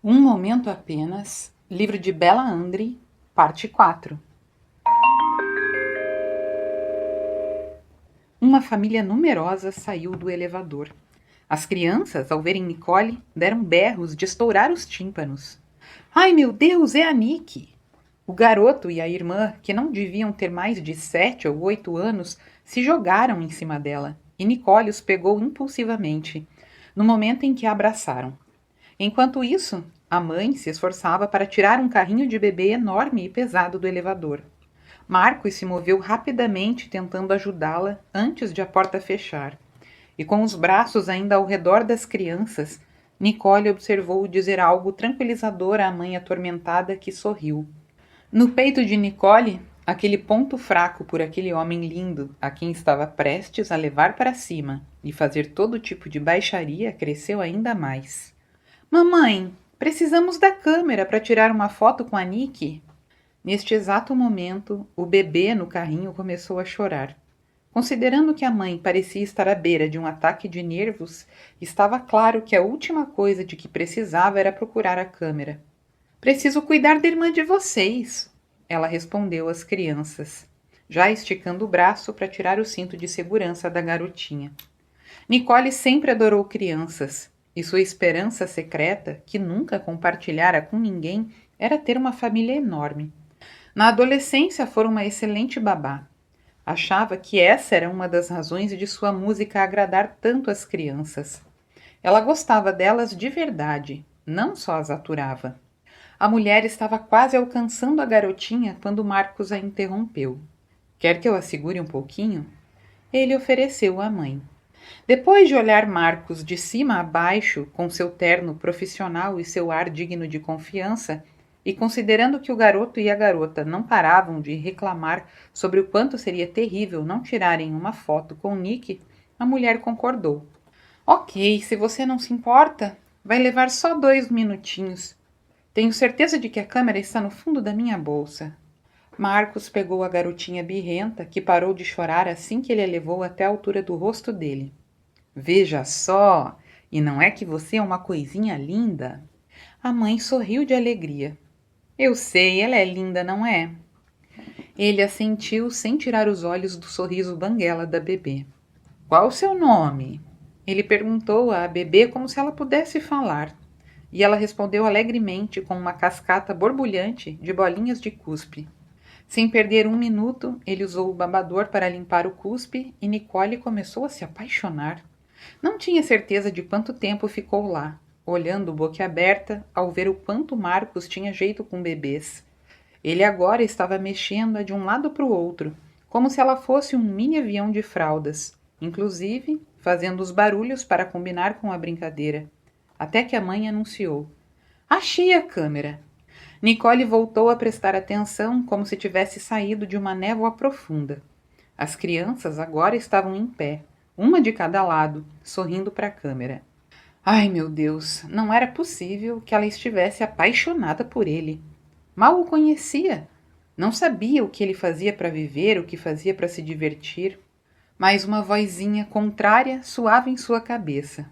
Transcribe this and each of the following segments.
Um Momento Apenas, livro de Bela Andre, parte 4. Uma família numerosa saiu do elevador. As crianças, ao verem Nicole, deram berros de estourar os tímpanos. Ai, meu Deus, é a Nick! O garoto e a irmã, que não deviam ter mais de 7 ou 8 anos, se jogaram em cima dela, e Nicole os pegou impulsivamente, no momento em que a abraçaram. Enquanto isso, a mãe se esforçava para tirar um carrinho de bebê enorme e pesado do elevador. Marcos se moveu rapidamente tentando ajudá-la antes de a porta fechar. E com os braços ainda ao redor das crianças, Nicole observou dizer algo tranquilizador à mãe atormentada, que sorriu. No peito de Nicole, aquele ponto fraco por aquele homem lindo, a quem estava prestes a levar para cima e fazer todo tipo de baixaria, cresceu ainda mais. Mamãe, precisamos da câmera para tirar uma foto com a Nick. Neste exato momento, o bebê no carrinho começou a chorar. Considerando que a mãe parecia estar à beira de um ataque de nervos, estava claro que a última coisa de que precisava era procurar a câmera. Preciso cuidar da irmã de vocês, ela respondeu às crianças, já esticando o braço para tirar o cinto de segurança da garotinha. Nicole sempre adorou crianças, e sua esperança secreta, que nunca compartilhara com ninguém, era ter uma família enorme. Na adolescência fora uma excelente babá. Achava que essa era uma das razões de sua música agradar tanto às crianças. Ela gostava delas de verdade, não só as aturava. A mulher estava quase alcançando a garotinha quando Marcos a interrompeu. Quer que eu a segure um pouquinho? Ele ofereceu à mãe. Depois de olhar Marcos de cima a baixo, com seu terno profissional e seu ar digno de confiança, e considerando que o garoto e a garota não paravam de reclamar sobre o quanto seria terrível não tirarem uma foto com Nick, a mulher concordou. Ok, se você não se importa, vai levar só 2 minutinhos. Tenho certeza de que a câmera está no fundo da minha bolsa. Marcos pegou a garotinha birrenta, que parou de chorar assim que ele a levou até a altura do rosto dele. Veja só! E não é que você é uma coisinha linda? A mãe sorriu de alegria. Eu sei, ela é linda, não é? Ele assentiu sem tirar os olhos do sorriso banguela da bebê. Qual o seu nome? Ele perguntou à bebê como se ela pudesse falar. E ela respondeu alegremente com uma cascata borbulhante de bolinhas de cuspe. Sem perder 1 minuto, ele usou o babador para limpar o cuspe e Nicole começou a se apaixonar. Não tinha certeza de quanto tempo ficou lá, olhando boquiaberta ao ver o quanto Marcos tinha jeito com bebês. Ele agora estava mexendo-a de um lado para o outro, como se ela fosse um mini avião de fraldas, inclusive fazendo os barulhos para combinar com a brincadeira. Até que a mãe anunciou. Achei a câmera. Nicole voltou a prestar atenção como se tivesse saído de uma névoa profunda. As crianças agora estavam em pé, uma de cada lado, sorrindo para a câmera. Ai, meu Deus, não era possível que ela estivesse apaixonada por ele. Mal o conhecia. Não sabia o que ele fazia para viver, o que fazia para se divertir. Mas uma vozinha contrária soava em sua cabeça.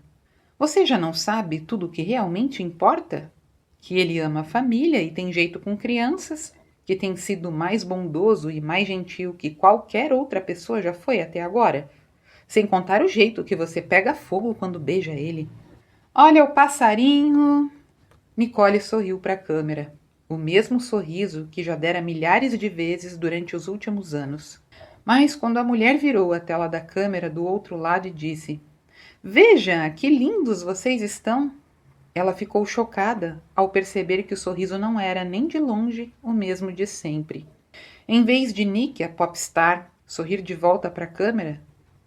Você já não sabe tudo o que realmente importa? Que ele ama a família e tem jeito com crianças, que tem sido mais bondoso e mais gentil que qualquer outra pessoa já foi até agora, sem contar o jeito que você pega fogo quando beija ele. Olha o passarinho! Nicole sorriu para a câmera, o mesmo sorriso que já dera milhares de vezes durante os últimos anos. Mas quando a mulher virou a tela da câmera do outro lado e disse: Veja, que lindos vocês estão! Ela ficou chocada ao perceber que o sorriso não era nem de longe o mesmo de sempre. Em vez de Nick, a popstar, sorrir de volta para a câmera,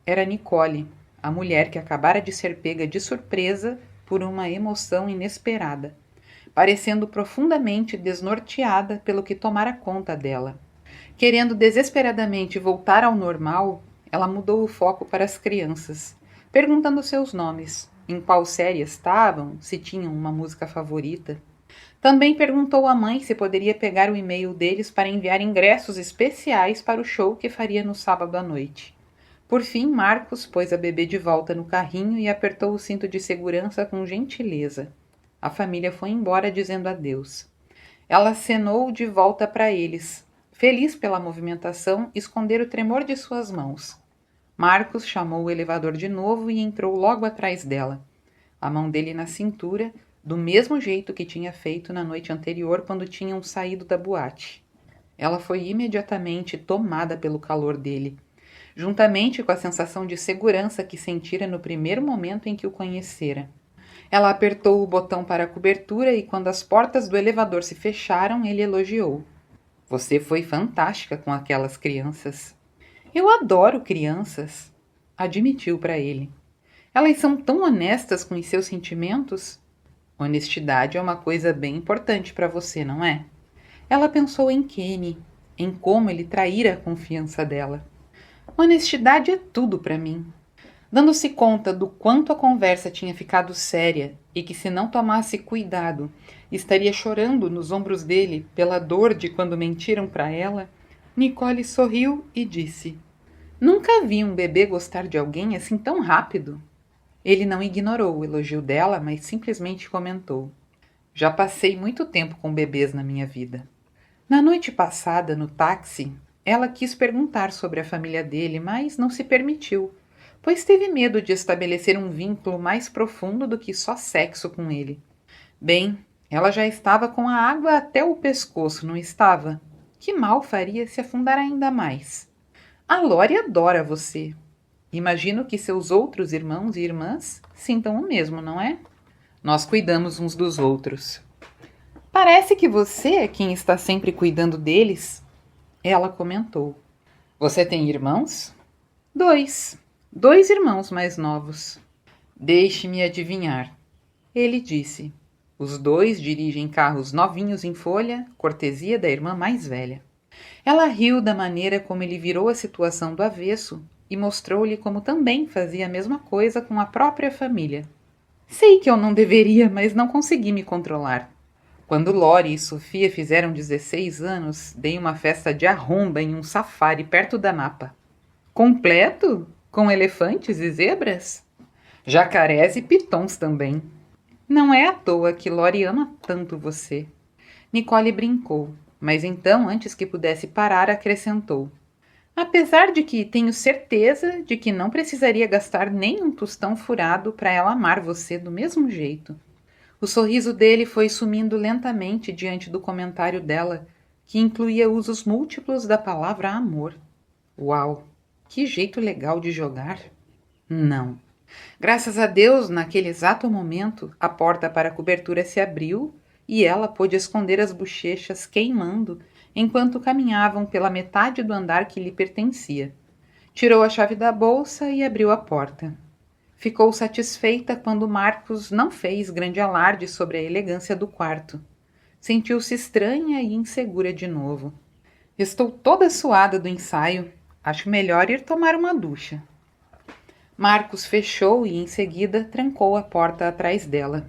era Nicole, a mulher que acabara de ser pega de surpresa por uma emoção inesperada, parecendo profundamente desnorteada pelo que tomara conta dela. Querendo desesperadamente voltar ao normal, ela mudou o foco para as crianças, perguntando seus nomes, em qual série estavam, se tinham uma música favorita. Também perguntou à mãe se poderia pegar o e-mail deles para enviar ingressos especiais para o show que faria no sábado à noite. Por fim, Marcos pôs a bebê de volta no carrinho e apertou o cinto de segurança com gentileza. a família foi embora dizendo adeus. Ela acenou de volta para eles. Feliz pela movimentação, esconder o tremor de suas mãos. Marcos chamou o elevador de novo e entrou logo atrás dela. A mão dele na cintura, do mesmo jeito que tinha feito na noite anterior quando tinham saído da boate. Ela foi imediatamente tomada pelo calor dele, juntamente com a sensação de segurança que sentira no primeiro momento em que o conhecera. Ela apertou o botão para a cobertura e quando as portas do elevador se fecharam, ele elogiou. Você foi fantástica com aquelas crianças. Eu adoro crianças, admitiu para ele. Elas são tão honestas com os seus sentimentos. Honestidade é uma coisa bem importante para você, não é? Ela pensou em Kenny, em como ele traíra a confiança dela. Honestidade é tudo para mim. Dando-se conta do quanto a conversa tinha ficado séria e que se não tomasse cuidado, estaria chorando nos ombros dele pela dor de quando mentiram para ela, Nicole sorriu e disse: Nunca vi um bebê gostar de alguém assim tão rápido. Ele não ignorou o elogio dela, mas simplesmente comentou: Já passei muito tempo com bebês na minha vida. Na noite passada, no táxi, ela quis perguntar sobre a família dele, mas não se permitiu, pois teve medo de estabelecer um vínculo mais profundo do que só sexo com ele. Bem, ela já estava com a água até o pescoço, não estava? Que mal faria se afundar ainda mais? A Lori adora você. Imagino que seus outros irmãos e irmãs sintam o mesmo, não é? Nós cuidamos uns dos outros. Parece que você é quem está sempre cuidando deles. Ela comentou. Você tem irmãos? 2. 2 irmãos mais novos. Deixe-me adivinhar. Ele disse. Os 2 dirigem carros novinhos em folha, cortesia da irmã mais velha. Ela riu da maneira como ele virou a situação do avesso e mostrou-lhe como também fazia a mesma coisa com a própria família. Sei que eu não deveria, mas não consegui me controlar. Quando Lori e Sofia fizeram 16 anos, dei uma festa de arromba em um safari perto da Napa. Completo? Com elefantes e zebras? Jacarés e pitons também. Não é à toa que Lori ama tanto você. Nicole brincou, mas então, antes que pudesse parar, acrescentou. Apesar de que tenho certeza de que não precisaria gastar nem um tostão furado para ela amar você do mesmo jeito. O sorriso dele foi sumindo lentamente diante do comentário dela, que incluía usos múltiplos da palavra amor. Uau! Que jeito legal de jogar! Não. Graças a Deus, naquele exato momento, a porta para a cobertura se abriu e ela pôde esconder as bochechas queimando enquanto caminhavam pela metade do andar que lhe pertencia. Tirou a chave da bolsa e abriu a porta. Ficou satisfeita quando Marcos não fez grande alarde sobre a elegância do quarto. Sentiu-se estranha e insegura de novo. Estou toda suada do ensaio. Acho melhor ir tomar uma ducha. Marcos fechou e, em seguida, trancou a porta atrás dela.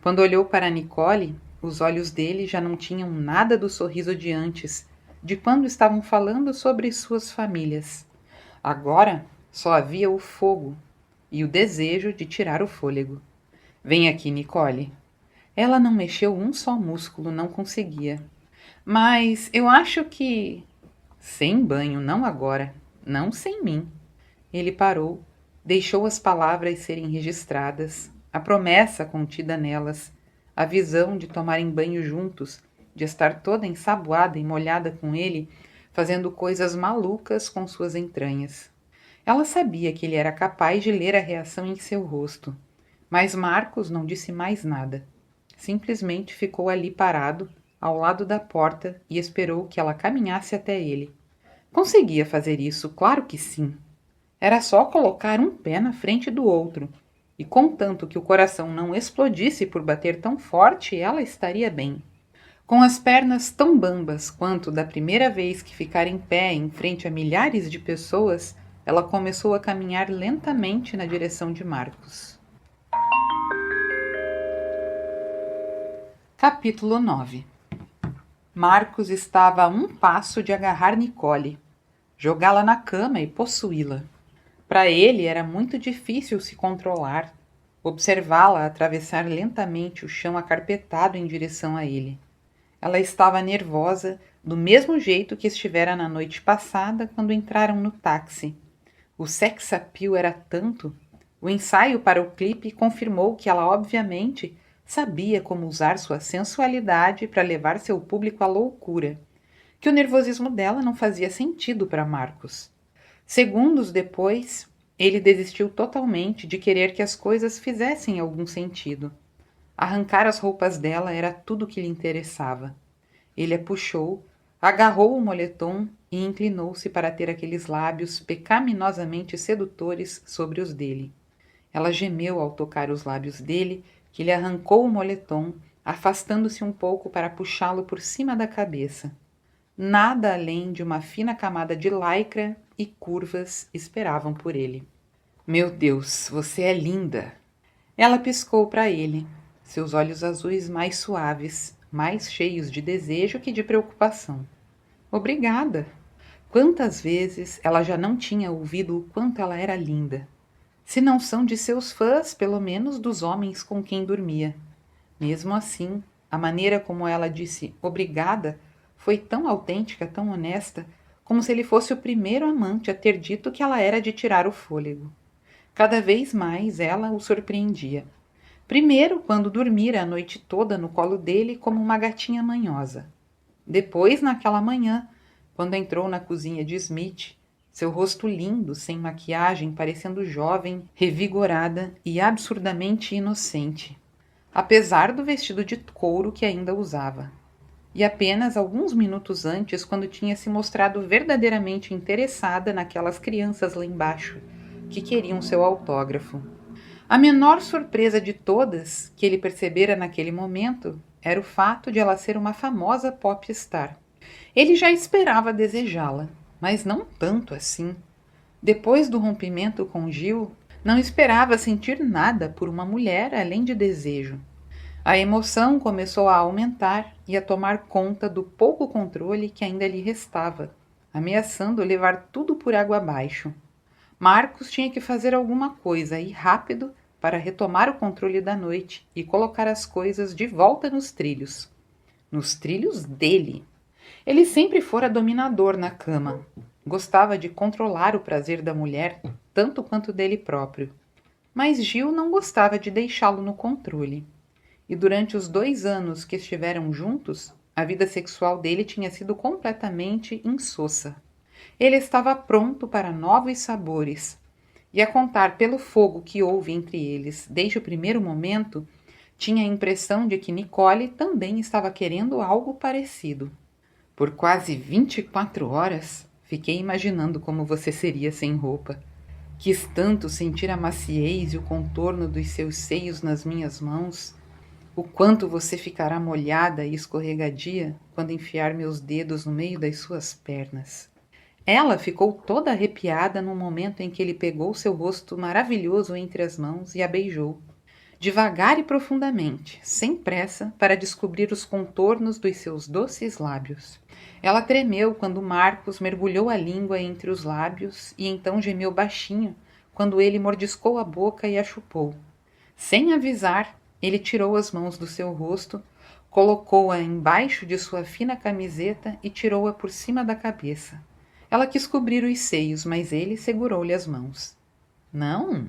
Quando olhou para Nicole, os olhos dele já não tinham nada do sorriso de antes, de quando estavam falando sobre suas famílias. Agora só havia o fogo e o desejo de tirar o fôlego. Vem aqui, Nicole. Ela não mexeu um só músculo, não conseguia. Mas eu acho que... Sem banho, não agora. Não sem mim. Ele parou, deixou as palavras serem registradas, a promessa contida nelas, a visão de tomarem banho juntos, de estar toda ensaboada e molhada com ele, fazendo coisas malucas com suas entranhas. Ela sabia que ele era capaz de ler a reação em seu rosto, mas Marcos não disse mais nada. Simplesmente ficou ali parado, ao lado da porta, e esperou que ela caminhasse até ele. Conseguia fazer isso, claro que sim. Era só colocar um pé na frente do outro, e contanto que o coração não explodisse por bater tão forte, ela estaria bem. Com as pernas tão bambas quanto da primeira vez que ficara em pé em frente a milhares de pessoas, ela começou a caminhar lentamente na direção de Marcos. Capítulo 9. Marcos estava a um passo de agarrar Nicole, jogá-la na cama e possuí-la. Para ele era muito difícil se controlar. observá-la atravessar lentamente o chão acarpetado em direção a ele. Ela estava nervosa, do mesmo jeito que estivera na noite passada quando entraram no táxi. O sex appeal era tanto. O ensaio para o clipe confirmou que ela obviamente sabia como usar sua sensualidade para levar seu público à loucura, que o nervosismo dela não fazia sentido para Marcos. Segundos depois, ele desistiu totalmente de querer que as coisas fizessem algum sentido. Arrancar as roupas dela era tudo o que lhe interessava. Ele a puxou, agarrou o moletom e inclinou-se para ter aqueles lábios pecaminosamente sedutores sobre os dele. Ela gemeu ao tocar os lábios dele, que lhe arrancou o moletom, afastando-se um pouco para puxá-lo por cima da cabeça. Nada além de uma fina camada de lycra e curvas esperavam por ele. Meu Deus, você é linda! Ela piscou para ele, seus olhos azuis mais suaves, mais cheios de desejo que de preocupação. Obrigada! Quantas vezes ela já não tinha ouvido o quanto ela era linda? Se não são de seus fãs, pelo menos dos homens com quem dormia. Mesmo assim, a maneira como ela disse obrigada foi tão autêntica, tão honesta, como se ele fosse o primeiro amante a ter dito que ela era de tirar o fôlego. Cada vez mais ela o surpreendia. Primeiro, quando dormira a noite toda no colo dele como uma gatinha manhosa. Depois, naquela manhã, quando entrou na cozinha de Smith, seu rosto lindo, sem maquiagem, parecendo jovem, revigorada e absurdamente inocente, apesar do vestido de couro que ainda usava. E apenas alguns minutos antes, quando tinha se mostrado verdadeiramente interessada naquelas crianças lá embaixo, que queriam seu autógrafo. A menor surpresa de todas que ele percebera naquele momento era o fato de ela ser uma famosa pop star. Ele já esperava desejá-la, mas não tanto assim. Depois do rompimento com Gil, não esperava sentir nada por uma mulher além de desejo. A emoção começou a aumentar e a tomar conta do pouco controle que ainda lhe restava, ameaçando levar tudo por água abaixo. Marcos tinha que fazer alguma coisa e rápido para retomar o controle da noite e colocar as coisas de volta nos trilhos. Nos trilhos dele. Ele sempre fora dominador na cama. Gostava de controlar o prazer da mulher tanto quanto dele próprio. Mas Gil não gostava de deixá-lo no controle. E durante os 2 anos que estiveram juntos, a vida sexual dele tinha sido completamente insossa. Ele estava pronto para novos sabores. E a contar pelo fogo que houve entre eles desde o primeiro momento, tinha a impressão de que Nicole também estava querendo algo parecido. Por quase 24 horas, fiquei imaginando como você seria sem roupa. Quis tanto sentir a maciez e o contorno dos seus seios nas minhas mãos. O quanto você ficará molhada e escorregadia quando enfiar meus dedos no meio das suas pernas. Ela ficou toda arrepiada no momento em que ele pegou seu rosto maravilhoso entre as mãos e a beijou. Devagar e profundamente, sem pressa, para descobrir os contornos dos seus doces lábios. Ela tremeu quando Marcos mergulhou a língua entre os lábios e então gemeu baixinho quando ele mordiscou a boca e a chupou. Sem avisar, ele tirou as mãos do seu rosto, colocou-a embaixo de sua fina camiseta e tirou-a por cima da cabeça. Ela quis cobrir os seios, mas ele segurou-lhe as mãos. Não!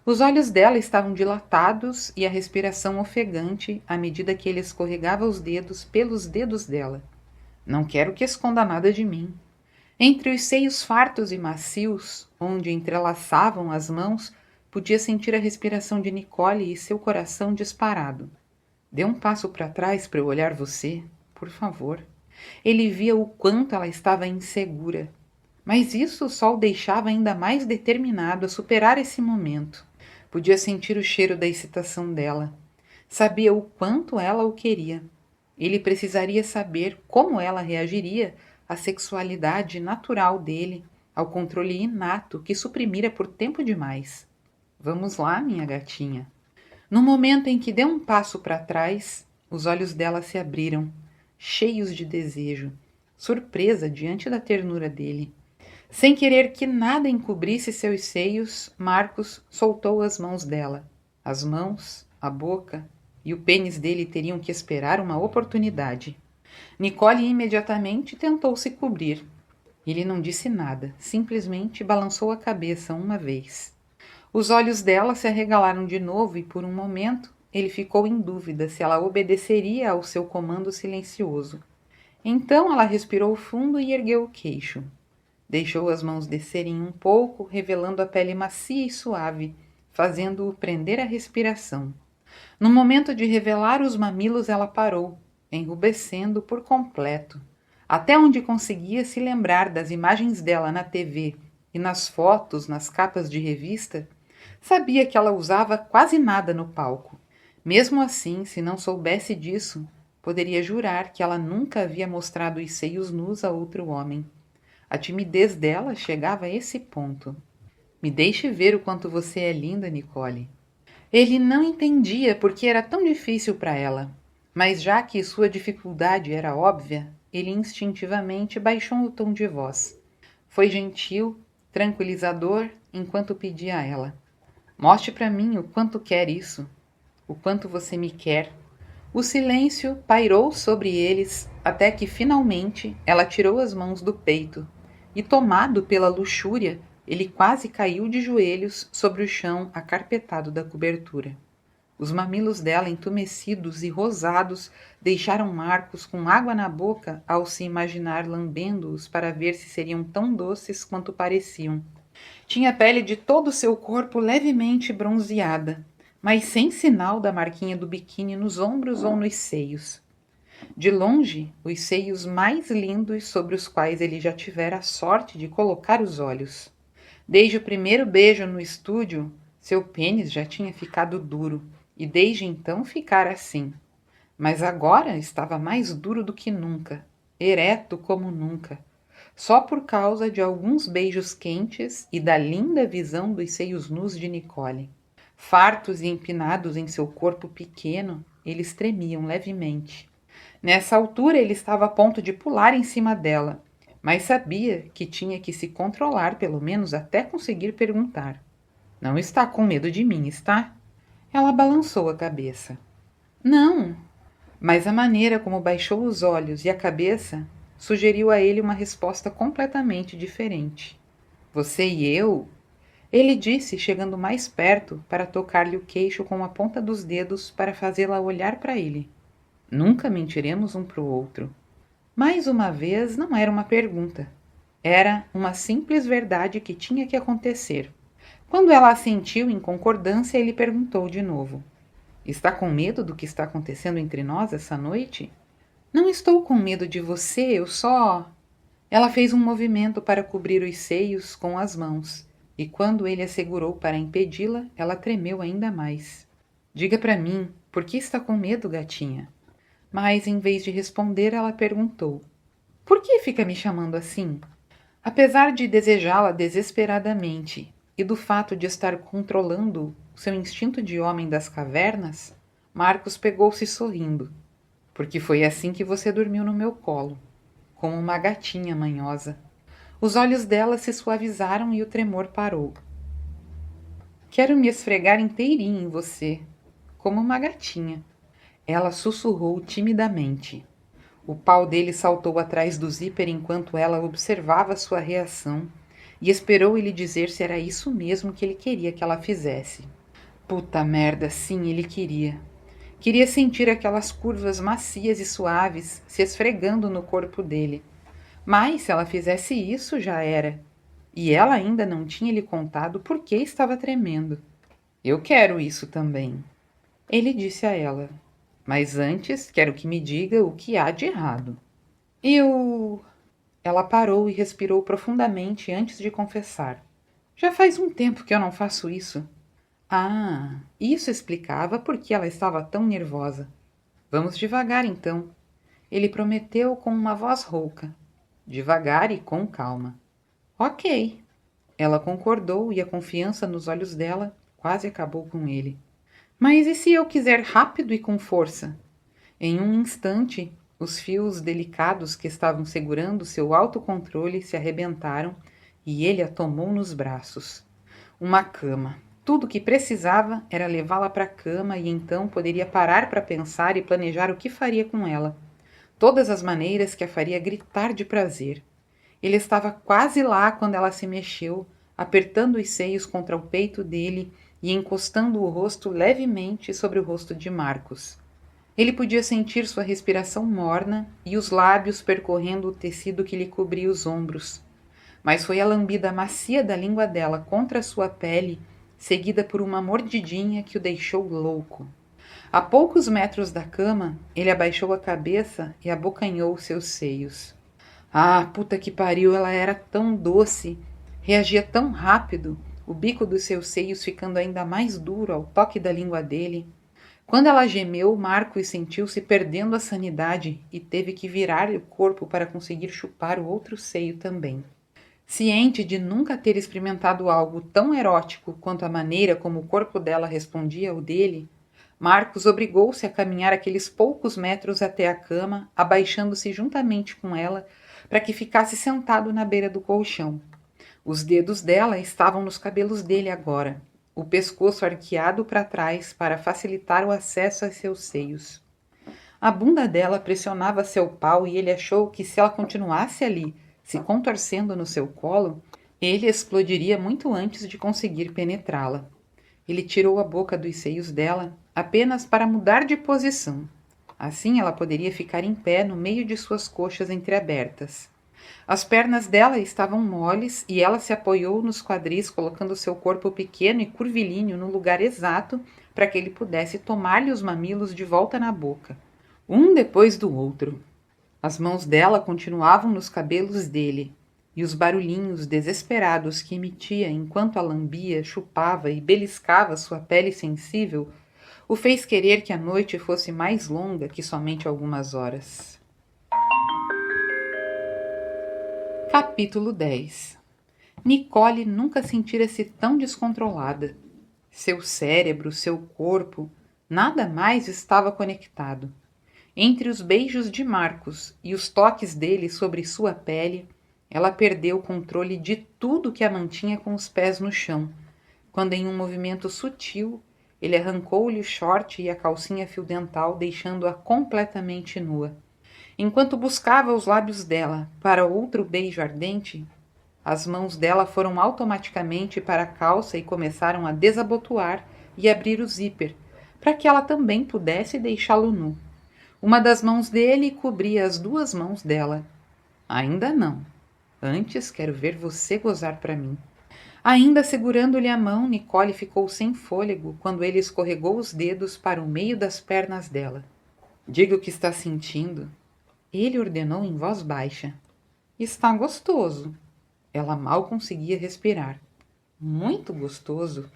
Os olhos dela estavam dilatados e a respiração ofegante à medida que ele escorregava os dedos pelos dedos dela. Não quero que esconda nada de mim. Entre os seios fartos e macios, onde entrelaçavam as mãos, podia sentir a respiração de Nicole e seu coração disparado. Dê um passo para trás para eu olhar você, por favor. Ele via o quanto ela estava insegura, mas isso só o deixava ainda mais determinado a superar esse momento. Podia sentir o cheiro da excitação dela. Sabia o quanto ela o queria. Ele precisaria saber como ela reagiria à sexualidade natural dele, ao controle inato que suprimira por tempo demais. Vamos lá, minha gatinha. No momento em que deu um passo para trás, os olhos dela se abriram, cheios de desejo, surpresa diante da ternura dele. Sem querer que nada encobrisse seus seios, Marcos soltou as mãos dela, As mãos, a boca e o pênis dele teriam que esperar uma oportunidade. Nicole imediatamente tentou se cobrir. Ele não disse nada, simplesmente balançou a cabeça uma vez. Os olhos dela se arregalaram de novo e, por um momento, ele ficou em dúvida se ela obedeceria ao seu comando silencioso. Então ela respirou fundo e ergueu o queixo. Deixou as mãos descerem um pouco, revelando a pele macia e suave, fazendo-o prender a respiração. No momento de revelar os mamilos, ela parou, enrubescendo por completo. Até onde conseguia se lembrar das imagens dela na TV e nas fotos, nas capas de revista, sabia que ela usava quase nada no palco. Mesmo assim, se não soubesse disso, poderia jurar que ela nunca havia mostrado os seios nus a outro homem. A timidez dela chegava a esse ponto. Me deixe ver o quanto você é linda, Nicole. Ele não entendia porque era tão difícil para ela, mas já que sua dificuldade era óbvia, ele instintivamente baixou o tom de voz. Foi gentil, tranquilizador, enquanto pedia a ela: mostre para mim o quanto quer isso, o quanto você me quer. O silêncio pairou sobre eles até que finalmente ela tirou as mãos do peito e, tomado pela luxúria, ele quase caiu de joelhos sobre o chão acarpetado da cobertura. Os mamilos dela, entumecidos e rosados, deixaram marcos com água na boca ao se imaginar lambendo-os para ver se seriam tão doces quanto pareciam. Tinha a pele de todo o seu corpo levemente bronzeada, mas sem sinal da marquinha do biquíni nos ombros ou nos seios. De longe, os seios mais lindos sobre os quais ele já tivera a sorte de colocar os olhos. Desde o primeiro beijo no estúdio, seu pênis já tinha ficado duro, e desde então ficara assim. Mas agora estava mais duro do que nunca, ereto como nunca, só por causa de alguns beijos quentes e da linda visão dos seios nus de Nicole. Fartos e empinados em seu corpo pequeno, eles tremiam levemente. Nessa altura ele estava a ponto de pular em cima dela, mas sabia que tinha que se controlar pelo menos até conseguir perguntar. Não está com medo de mim, está? Ela balançou a cabeça. Não, mas a maneira como baixou os olhos e a cabeça sugeriu a ele uma resposta completamente diferente. Você e eu? Ele disse, chegando mais perto para tocar-lhe o queixo com a ponta dos dedos para fazê-la olhar para ele. Nunca mentiremos um para o outro. Mais uma vez, não era uma pergunta. Era uma simples verdade que tinha que acontecer. Quando ela assentiu em concordância, ele perguntou de novo. Está com medo do que está acontecendo entre nós essa noite? Não estou com medo de você, eu só... Ela fez um movimento para cobrir os seios com as mãos, e quando ele a segurou para impedi-la, ela tremeu ainda mais. Diga para mim, por que está com medo, gatinha? Mas, em vez de responder, ela perguntou. Por que fica me chamando assim? Apesar de desejá-la desesperadamente e do fato de estar controlando seu instinto de homem das cavernas, Marcos pegou-se sorrindo. Porque foi assim que você dormiu no meu colo, como uma gatinha manhosa. Os olhos dela se suavizaram e o tremor parou. Quero me esfregar inteirinha em você, como uma gatinha. Ela sussurrou timidamente. O pau dele saltou atrás do zíper enquanto ela observava sua reação e esperou ele dizer se era isso mesmo que ele queria que ela fizesse. Puta merda, sim, ele queria. Queria sentir aquelas curvas macias e suaves se esfregando no corpo dele. Mas se ela fizesse isso, já era. E ela ainda não tinha lhe contado por que estava tremendo. Eu quero isso também. Ele disse a ela. Mas antes, quero que me diga o que há de errado. Ela parou e respirou profundamente antes de confessar. Já faz um tempo que eu não faço isso. Ah, isso explicava por que ela estava tão nervosa. Vamos devagar, então. Ele prometeu com uma voz rouca. Devagar e com calma. Ok. Ela concordou e a confiança nos olhos dela quase acabou com ele. Mas e se eu quiser rápido e com força? Em um instante, os fios delicados que estavam segurando seu autocontrole se arrebentaram e ele a tomou nos braços. Uma cama. Tudo o que precisava era levá-la para a cama e então poderia parar para pensar e planejar o que faria com ela. Todas as maneiras que a faria gritar de prazer. Ele estava quase lá quando ela se mexeu, apertando os seios contra o peito dele e encostando o rosto levemente sobre o rosto de Marcos. Ele podia sentir sua respiração morna e os lábios percorrendo o tecido que lhe cobria os ombros. Mas foi a lambida macia da língua dela contra sua pele, seguida por uma mordidinha que o deixou louco. A poucos metros da cama, ele abaixou a cabeça e abocanhou seus seios. Ah, puta que pariu, ela era tão doce, reagia tão rápido, o bico dos seus seios ficando ainda mais duro ao toque da língua dele. Quando ela gemeu, Marcos sentiu-se perdendo a sanidade e teve que virar o corpo para conseguir chupar o outro seio também. Ciente de nunca ter experimentado algo tão erótico quanto a maneira como o corpo dela respondia ao dele, Marcos obrigou-se a caminhar aqueles poucos metros até a cama, abaixando-se juntamente com ela para que ficasse sentado na beira do colchão. Os dedos dela estavam nos cabelos dele agora, o pescoço arqueado para trás para facilitar o acesso a seus seios. A bunda dela pressionava seu pau e ele achou que se ela continuasse ali, se contorcendo no seu colo, ele explodiria muito antes de conseguir penetrá-la. Ele tirou a boca dos seios dela apenas para mudar de posição. Assim ela poderia ficar em pé no meio de suas coxas entreabertas. As pernas dela estavam moles e ela se apoiou nos quadris, colocando seu corpo pequeno e curvilíneo no lugar exato para que ele pudesse tomar-lhe os mamilos de volta na boca, um depois do outro. As mãos dela continuavam nos cabelos dele, e os barulhinhos desesperados que emitia enquanto a lambia, chupava e beliscava sua pele sensível o fez querer que a noite fosse mais longa que somente algumas horas. Capítulo 10. Nicole nunca sentira-se tão descontrolada. Seu cérebro, seu corpo, nada mais estava conectado. Entre os beijos de Marcos e os toques dele sobre sua pele, ela perdeu o controle de tudo que a mantinha com os pés no chão, quando em um movimento sutil, ele arrancou-lhe o short e a calcinha fio dental, deixando-a completamente nua. Enquanto buscava os lábios dela para outro beijo ardente, as mãos dela foram automaticamente para a calça e começaram a desabotoar e abrir o zíper, para que ela também pudesse deixá-lo nu. Uma das mãos dele cobria as duas mãos dela. Ainda não. Antes quero ver você gozar para mim. Ainda segurando-lhe a mão, Nicole ficou sem fôlego quando ele escorregou os dedos para o meio das pernas dela. Diga o que está sentindo. Ele ordenou em voz baixa. Está gostoso. Ela mal conseguia respirar. Muito gostoso.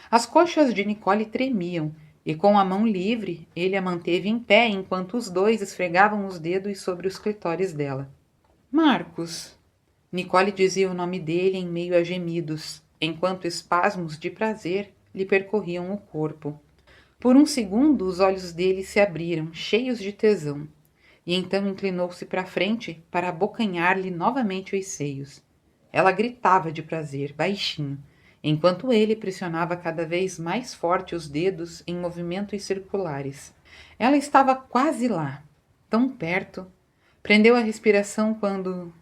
As coxas de Nicole tremiam, e com a mão livre, ele a manteve em pé enquanto os dois esfregavam os dedos sobre os clitóris dela. Marcos. Nicole dizia o nome dele em meio a gemidos, enquanto espasmos de prazer lhe percorriam o corpo. Por um segundo, os olhos dele se abriram, cheios de tesão, e então inclinou-se para frente para abocanhar-lhe novamente os seios. Ela gritava de prazer, baixinho, enquanto ele pressionava cada vez mais forte os dedos em movimentos circulares. Ela estava quase lá, tão perto. Prendeu a respiração quando...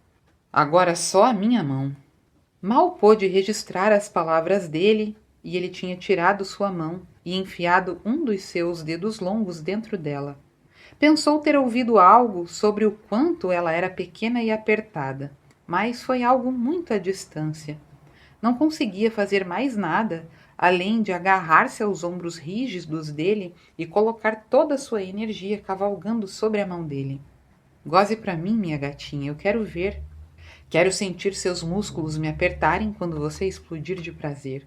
Agora só a minha mão. Mal pôde registrar as palavras dele e ele tinha tirado sua mão e enfiado um dos seus dedos longos dentro dela. Pensou ter ouvido algo sobre o quanto ela era pequena e apertada, mas foi algo muito à distância. Não conseguia fazer mais nada, além de agarrar-se aos ombros rígidos dele e colocar toda a sua energia cavalgando sobre a mão dele. Goze para mim, minha gatinha, eu quero ver. Quero sentir seus músculos me apertarem quando você explodir de prazer.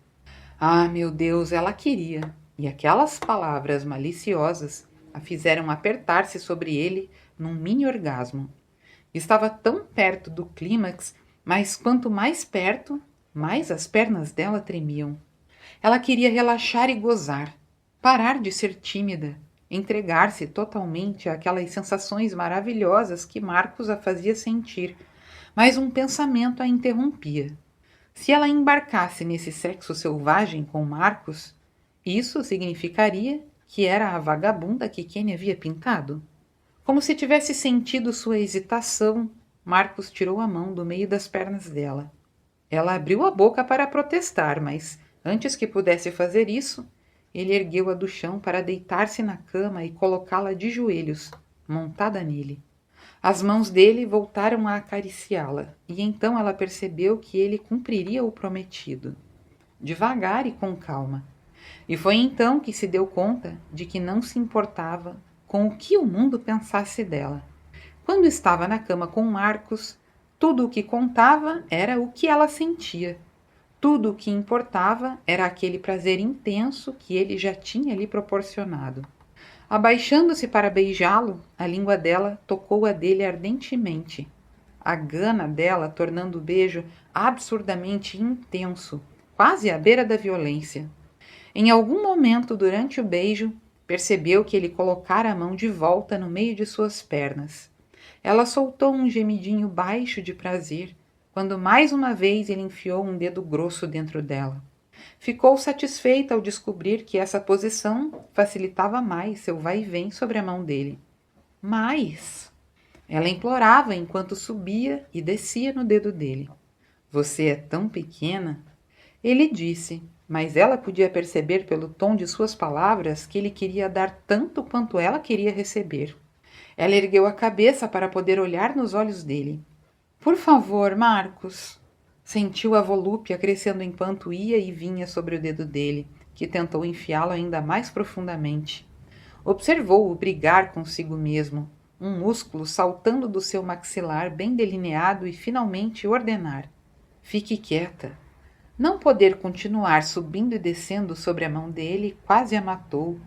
Ah, meu Deus, ela queria. E aquelas palavras maliciosas a fizeram apertar-se sobre ele num mini-orgasmo. Estava tão perto do clímax, mas quanto mais perto, mais as pernas dela tremiam. Ela queria relaxar e gozar, parar de ser tímida, entregar-se totalmente àquelas sensações maravilhosas que Marcos a fazia sentir, mas um pensamento a interrompia. Se ela embarcasse nesse sexo selvagem com Marcos, isso significaria que era a vagabunda que Kenny havia pintado. Como se tivesse sentido sua hesitação, Marcos tirou a mão do meio das pernas dela. Ela abriu a boca para protestar, mas antes que pudesse fazer isso, ele ergueu-a do chão para deitar-se na cama e colocá-la de joelhos, montada nele. As mãos dele voltaram a acariciá-la, e então ela percebeu que ele cumpriria o prometido, devagar e com calma. E foi então que se deu conta de que não se importava com o que o mundo pensasse dela. Quando estava na cama com Marcos, tudo o que contava era o que ela sentia. Tudo o que importava era aquele prazer intenso que ele já tinha lhe proporcionado. Abaixando-se para beijá-lo, a língua dela tocou a dele ardentemente. A gana dela tornando o beijo absurdamente intenso, quase à beira da violência. Em algum momento durante o beijo, percebeu que ele colocara a mão de volta no meio de suas pernas. Ela soltou um gemidinho baixo de prazer, quando mais uma vez ele enfiou um dedo grosso dentro dela. Ficou satisfeita ao descobrir que essa posição facilitava mais seu vai-vem sobre a mão dele. Mais! Ela implorava enquanto subia e descia no dedo dele. Você é tão pequena? Ele disse, mas ela podia perceber pelo tom de suas palavras que ele queria dar tanto quanto ela queria receber. Ela ergueu a cabeça para poder olhar nos olhos dele. Por favor, Marcos. Sentiu a volúpia crescendo enquanto ia e vinha sobre o dedo dele, que tentou enfiá-lo ainda mais profundamente. Observou-o brigar consigo mesmo, um músculo saltando do seu maxilar bem delineado e finalmente ordenar. Fique quieta. Não poder continuar subindo e descendo sobre a mão dele quase a matou,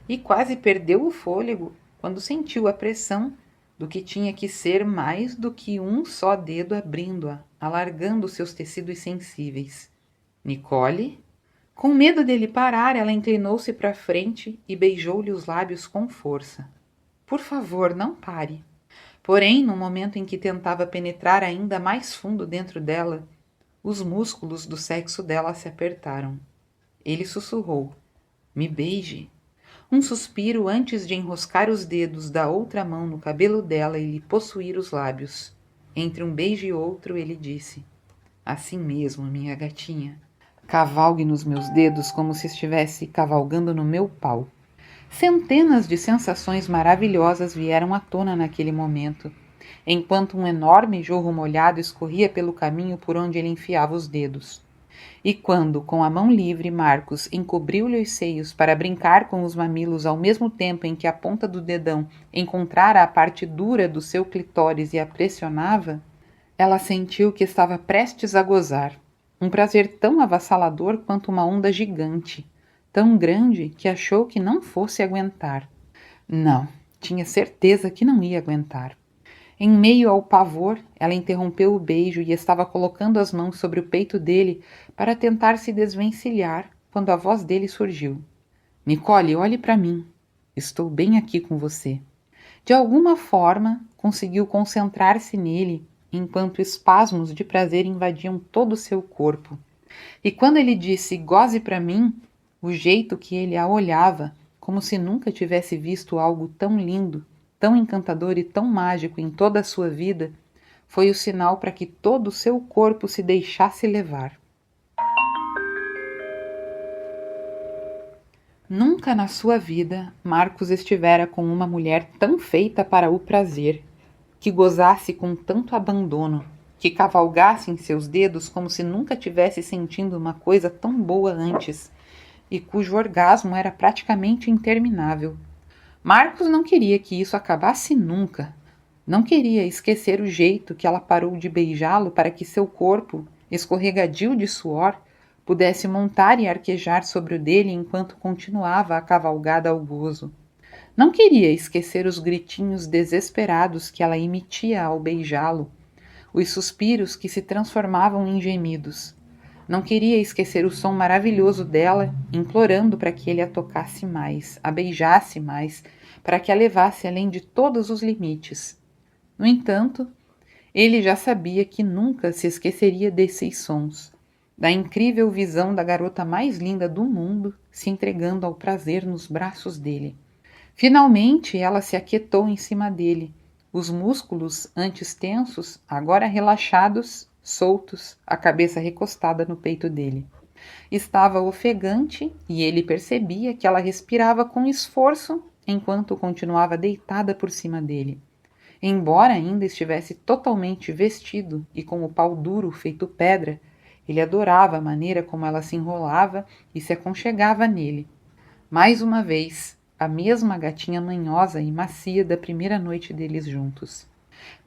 e quase perdeu o fôlego quando sentiu a pressão do que tinha que ser mais do que um só dedo abrindo-a, alargando seus tecidos sensíveis. Nicole? Com medo dele parar, ela inclinou-se para frente e beijou-lhe os lábios com força. Por favor, não pare. Porém, no momento em que tentava penetrar ainda mais fundo dentro dela, os músculos do sexo dela se apertaram. Ele sussurrou, me beije. Um suspiro antes de enroscar os dedos da outra mão no cabelo dela e lhe possuir os lábios. Entre um beijo e outro, ele disse, assim mesmo, minha gatinha. Cavalgue nos meus dedos como se estivesse cavalgando no meu pau. Centenas de sensações maravilhosas vieram à tona naquele momento, enquanto um enorme jorro molhado escorria pelo caminho por onde ele enfiava os dedos. E quando, com a mão livre, Marcos encobriu-lhe os seios para brincar com os mamilos ao mesmo tempo em que a ponta do dedão encontrara a parte dura do seu clitóris e a pressionava, ela sentiu que estava prestes a gozar. Um prazer tão avassalador quanto uma onda gigante, tão grande que achou que não fosse aguentar. Não, tinha certeza que não ia aguentar. Em meio ao pavor, ela interrompeu o beijo e estava colocando as mãos sobre o peito dele para tentar se desvencilhar quando a voz dele surgiu. Nicole, olhe para mim. Estou bem aqui com você. De alguma forma, conseguiu concentrar-se nele enquanto espasmos de prazer invadiam todo o seu corpo. E quando ele disse, goze para mim, o jeito que ele a olhava, como se nunca tivesse visto algo tão lindo, tão encantador e tão mágico em toda a sua vida, foi o sinal para que todo o seu corpo se deixasse levar. Nunca na sua vida Marcos estivera com uma mulher tão feita para o prazer, que gozasse com tanto abandono, que cavalgasse em seus dedos como se nunca tivesse sentindo uma coisa tão boa antes, e cujo orgasmo era praticamente interminável. Marcos não queria que isso acabasse nunca. Não queria esquecer o jeito que ela parou de beijá-lo para que seu corpo, escorregadio de suor, pudesse montar e arquejar sobre o dele enquanto continuava a cavalgada ao gozo. Não queria esquecer os gritinhos desesperados que ela emitia ao beijá-lo, os suspiros que se transformavam em gemidos. Não queria esquecer o som maravilhoso dela, implorando para que ele a tocasse mais, a beijasse mais, para que a levasse além de todos os limites. No entanto, ele já sabia que nunca se esqueceria desses sons, da incrível visão da garota mais linda do mundo se entregando ao prazer nos braços dele. Finalmente ela se aquietou em cima dele, os músculos antes tensos, agora relaxados, soltos, a cabeça recostada no peito dele. Estava ofegante e ele percebia que ela respirava com esforço enquanto continuava deitada por cima dele. Embora ainda estivesse totalmente vestido e com o pau duro feito pedra, ele adorava a maneira como ela se enrolava e se aconchegava nele. Mais uma vez, a mesma gatinha manhosa e macia da primeira noite deles juntos.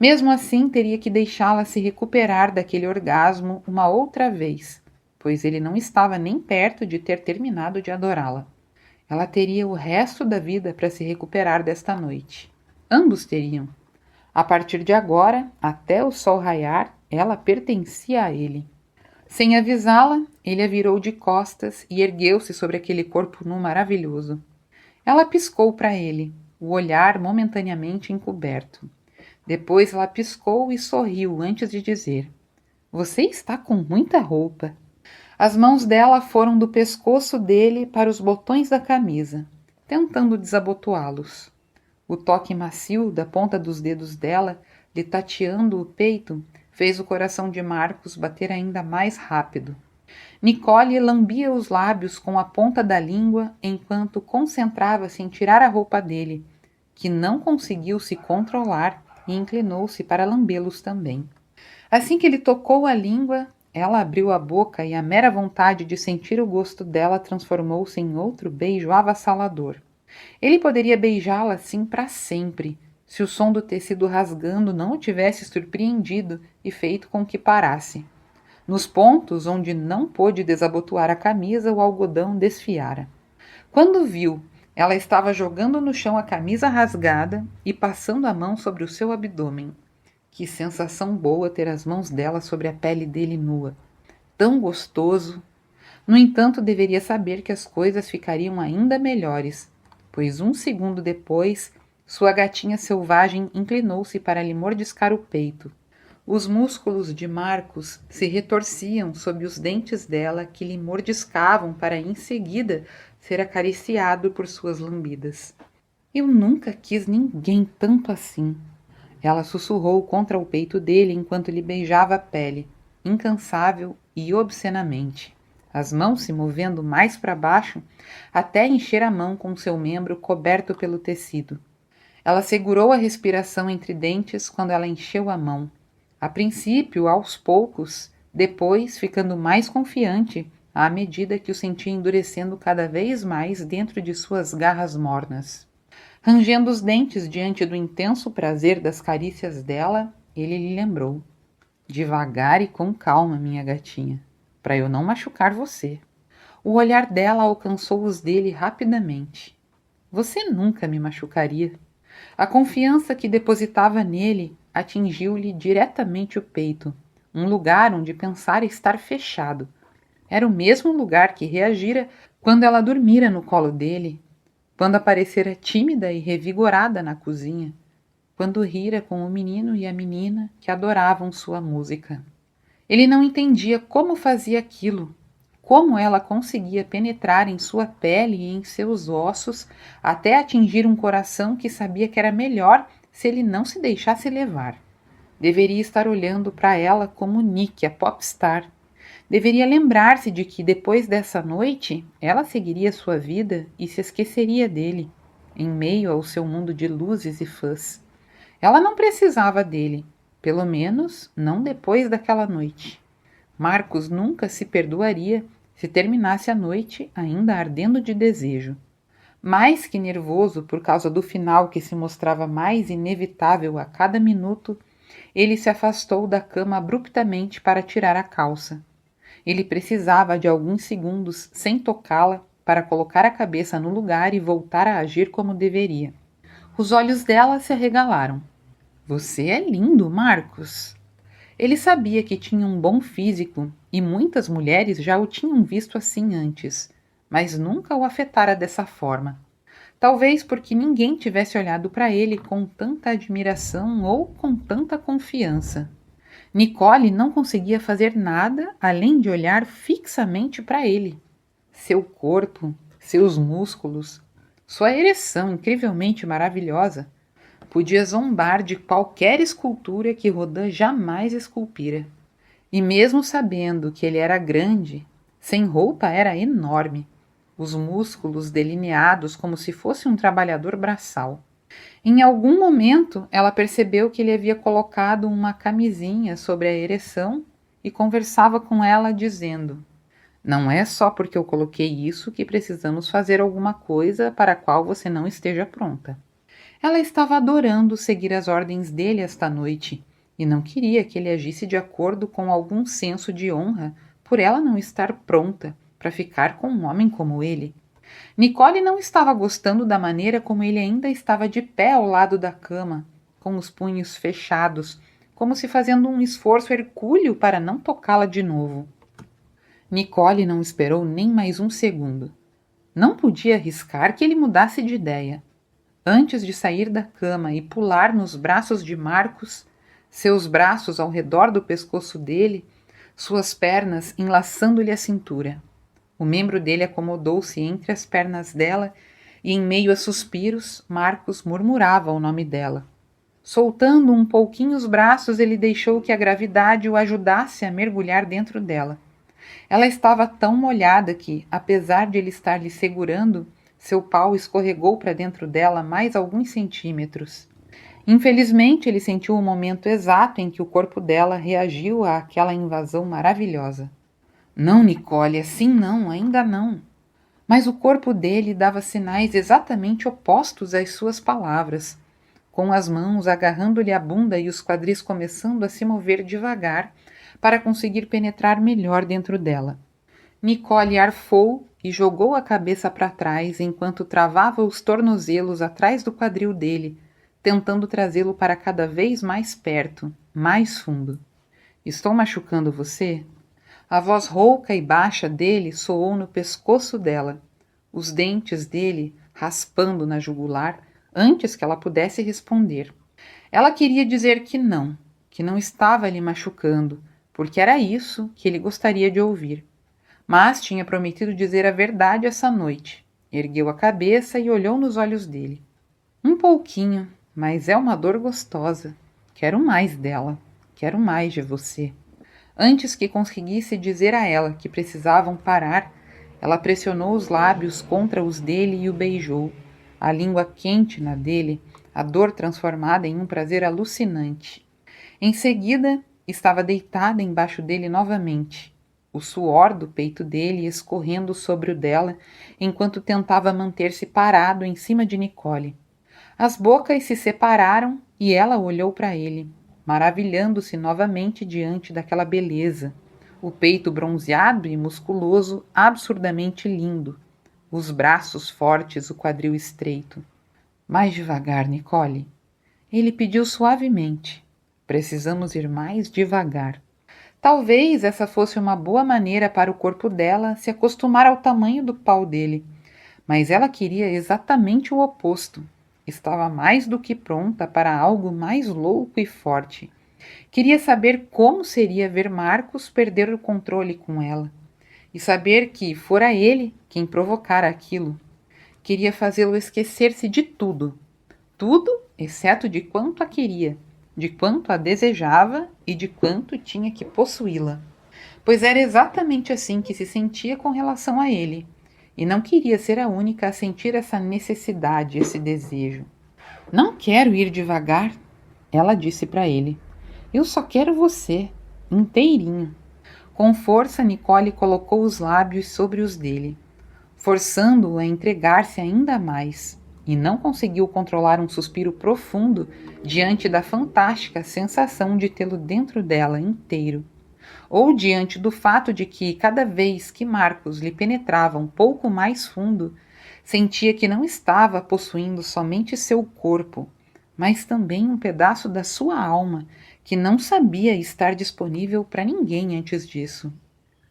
Mesmo assim, teria que deixá-la se recuperar daquele orgasmo uma outra vez, pois ele não estava nem perto de ter terminado de adorá-la. Ela teria o resto da vida para se recuperar desta noite. Ambos teriam. A partir de agora, até o sol raiar, ela pertencia a ele. Sem avisá-la, ele a virou de costas e ergueu-se sobre aquele corpo nu maravilhoso. Ela piscou para ele, o olhar momentaneamente encoberto. Depois ela piscou e sorriu antes de dizer: "Você está com muita roupa." As mãos dela foram do pescoço dele para os botões da camisa, tentando desabotoá-los. O toque macio da ponta dos dedos dela, lhe tateando o peito, fez o coração de Marcos bater ainda mais rápido. Nicole lambia os lábios com a ponta da língua enquanto concentrava-se em tirar a roupa dele, que não conseguiu se controlar e inclinou-se para lambê-los também. Assim que ele tocou a língua, ela abriu a boca e a mera vontade de sentir o gosto dela transformou-se em outro beijo avassalador. Ele poderia beijá-la assim para sempre, se o som do tecido rasgando não o tivesse surpreendido e feito com que parasse. Nos pontos onde não pôde desabotoar a camisa, o algodão desfiara. Quando viu, ela estava jogando no chão a camisa rasgada e passando a mão sobre o seu abdômen. Que sensação boa ter as mãos dela sobre a pele dele nua. Tão gostoso! No entanto, deveria saber que as coisas ficariam ainda melhores, pois 1 segundo depois, sua gatinha selvagem inclinou-se para lhe mordiscar o peito. Os músculos de Marcos se retorciam sob os dentes dela que lhe mordiscavam para em seguida ser acariciado por suas lambidas. Eu nunca quis ninguém tanto assim. Ela sussurrou contra o peito dele enquanto lhe beijava a pele, incansável e obscenamente, as mãos se movendo mais para baixo até encher a mão com seu membro coberto pelo tecido. Ela segurou a respiração entre dentes quando ela encheu a mão. A princípio, aos poucos, depois ficando mais confiante à medida que o sentia endurecendo cada vez mais dentro de suas garras mornas. Rangendo os dentes diante do intenso prazer das carícias dela, ele lhe lembrou: "Devagar e com calma, minha gatinha, para eu não machucar você." O olhar dela alcançou os dele rapidamente. "Você nunca me machucaria." A confiança que depositava nele atingiu-lhe diretamente o peito, um lugar onde pensara estar fechado. Era o mesmo lugar que reagira quando ela dormira no colo dele, quando aparecera tímida e revigorada na cozinha, quando rira com o menino e a menina que adoravam sua música. Ele não entendia como fazia aquilo, como ela conseguia penetrar em sua pele e em seus ossos até atingir um coração que sabia que era melhor se ele não se deixasse levar. Deveria estar olhando para ela como Nick, a popstar. Deveria lembrar-se de que depois dessa noite ela seguiria sua vida e se esqueceria dele, em meio ao seu mundo de luzes e fãs. Ela não precisava dele, pelo menos não depois daquela noite. Marcos nunca se perdoaria se terminasse a noite ainda ardendo de desejo. Mais que nervoso por causa do final que se mostrava mais inevitável a cada minuto, ele se afastou da cama abruptamente para tirar a calça. Ele precisava de alguns segundos sem tocá-la para colocar a cabeça no lugar e voltar a agir como deveria. Os olhos dela se arregalaram. "Você é lindo, Marcos." Ele sabia que tinha um bom físico e muitas mulheres já o tinham visto assim antes, mas nunca o afetara dessa forma. Talvez porque ninguém tivesse olhado para ele com tanta admiração ou com tanta confiança. Nicole não conseguia fazer nada além de olhar fixamente para ele. Seu corpo, seus músculos, sua ereção incrivelmente maravilhosa, podia zombar de qualquer escultura que Rodin jamais esculpira. E mesmo sabendo que ele era grande, sem roupa era enorme, os músculos delineados como se fosse um trabalhador braçal. Em algum momento, ela percebeu que ele havia colocado uma camisinha sobre a ereção e conversava com ela dizendo: "Não é só porque eu coloquei isso que precisamos fazer alguma coisa para a qual você não esteja pronta." Ela estava adorando seguir as ordens dele esta noite e não queria que ele agisse de acordo com algum senso de honra por ela não estar pronta para ficar com um homem como ele. Nicole não estava gostando da maneira como ele ainda estava de pé ao lado da cama, com os punhos fechados, como se fazendo um esforço hercúleo para não tocá-la de novo. Nicole não esperou nem mais um segundo. Não podia arriscar que ele mudasse de ideia. Antes de sair da cama e pular nos braços de Marcos, seus braços ao redor do pescoço dele, suas pernas enlaçando-lhe a cintura. O membro dele acomodou-se entre as pernas dela e, em meio a suspiros, Marcos murmurava o nome dela. Soltando um pouquinho os braços, ele deixou que a gravidade o ajudasse a mergulhar dentro dela. Ela estava tão molhada que, apesar de ele estar lhe segurando, seu pau escorregou para dentro dela mais alguns centímetros. Infelizmente, ele sentiu o momento exato em que o corpo dela reagiu àquela invasão maravilhosa. "Não, Nicole, assim não, ainda não." Mas o corpo dele dava sinais exatamente opostos às suas palavras, com as mãos agarrando-lhe a bunda e os quadris começando a se mover devagar para conseguir penetrar melhor dentro dela. Nicole arfou e jogou a cabeça para trás enquanto travava os tornozelos atrás do quadril dele, tentando trazê-lo para cada vez mais perto, mais fundo. "Estou machucando você?" A voz rouca e baixa dele soou no pescoço dela, os dentes dele raspando na jugular antes que ela pudesse responder. Ela queria dizer que não estava lhe machucando, porque era isso que ele gostaria de ouvir. Mas tinha prometido dizer a verdade essa noite. Ergueu a cabeça e olhou nos olhos dele. "Um pouquinho, mas é uma dor gostosa. Quero mais dela. Quero mais de você." Antes que conseguisse dizer a ela que precisavam parar, ela pressionou os lábios contra os dele e o beijou, a língua quente na dele, a dor transformada em um prazer alucinante. Em seguida, estava deitada embaixo dele novamente, o suor do peito dele escorrendo sobre o dela, enquanto tentava manter-se parado em cima de Nicole. As bocas se separaram e ela olhou para ele, maravilhando-se novamente diante daquela beleza, o peito bronzeado e musculoso, absurdamente lindo, os braços fortes, o quadril estreito. "Mais devagar, Nicole." Ele pediu suavemente. "Precisamos ir mais devagar." Talvez essa fosse uma boa maneira para o corpo dela se acostumar ao tamanho do pau dele, mas ela queria exatamente o oposto. Estava mais do que pronta para algo mais louco e forte. Queria saber como seria ver Marcos perder o controle com ela. E saber que fora ele quem provocara aquilo. Queria fazê-lo esquecer-se de tudo. Tudo, exceto de quanto a queria, de quanto a desejava e de quanto tinha que possuí-la. Pois era exatamente assim que se sentia com relação a ele. E não queria ser a única a sentir essa necessidade, esse desejo. "Não quero ir devagar," ela disse para ele. "Eu só quero você, inteirinho." Com força, Nicole colocou os lábios sobre os dele, forçando-o a entregar-se ainda mais, e não conseguiu controlar um suspiro profundo diante da fantástica sensação de tê-lo dentro dela inteiro. Ou diante do fato de que, cada vez que Marcos lhe penetrava um pouco mais fundo, sentia que não estava possuindo somente seu corpo, mas também um pedaço da sua alma, que não sabia estar disponível para ninguém antes disso.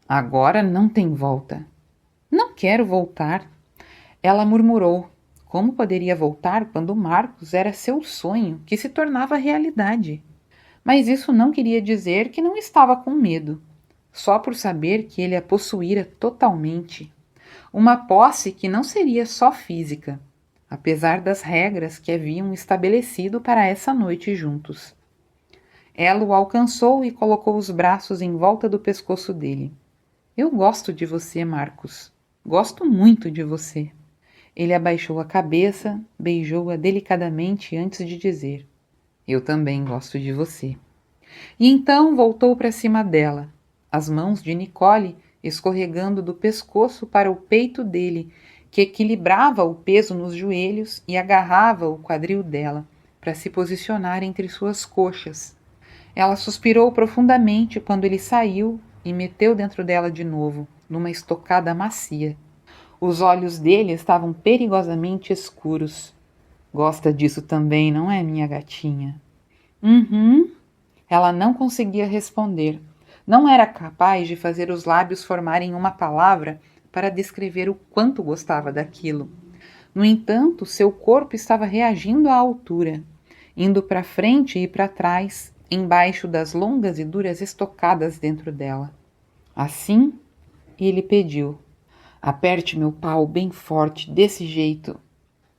"Agora não tem volta." "Não quero voltar." Ela murmurou. Como poderia voltar quando Marcos era seu sonho, que se tornava realidade? Mas isso não queria dizer que não estava com medo, só por saber que ele a possuíra totalmente. Uma posse que não seria só física, apesar das regras que haviam estabelecido para essa noite juntos. Ela o alcançou e colocou os braços em volta do pescoço dele. Eu gosto de você, Marcos. Gosto muito de você. Ele abaixou a cabeça, beijou-a delicadamente antes de dizer: eu também gosto de você. E então voltou para cima dela, as mãos de Nicole escorregando do pescoço para o peito dele, que equilibrava o peso nos joelhos e agarrava o quadril dela para se posicionar entre suas coxas. Ela suspirou profundamente quando ele saiu e meteu dentro dela de novo, numa estocada macia. Os olhos dele estavam perigosamente escuros. Gosta disso também, não é, minha gatinha? Uhum. Ela não conseguia responder. Não era capaz de fazer os lábios formarem uma palavra para descrever o quanto gostava daquilo. No entanto, seu corpo estava reagindo à altura, indo para frente e para trás, embaixo das longas e duras estocadas dentro dela. Assim, ele pediu: aperte meu pau bem forte, desse jeito.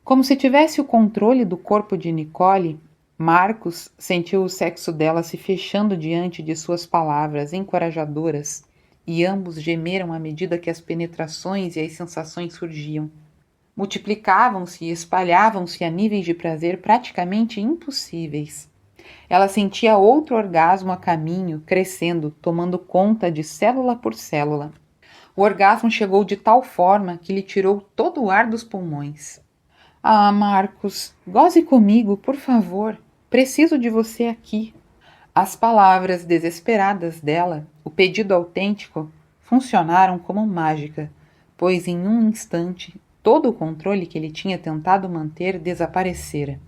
Como se tivesse o controle do corpo de Nicole, Marcos sentiu o sexo dela se fechando diante de suas palavras encorajadoras, e ambos gemeram à medida que as penetrações e as sensações surgiam. Multiplicavam-se e espalhavam-se a níveis de prazer praticamente impossíveis. Ela sentia outro orgasmo a caminho, crescendo, tomando conta de célula por célula. O orgasmo chegou de tal forma que lhe tirou todo o ar dos pulmões. Ah, Marcos, goze comigo, por favor. Preciso de você aqui. As palavras desesperadas dela, o pedido autêntico, funcionaram como mágica, pois em um instante todo o controle que ele tinha tentado manter desaparecera.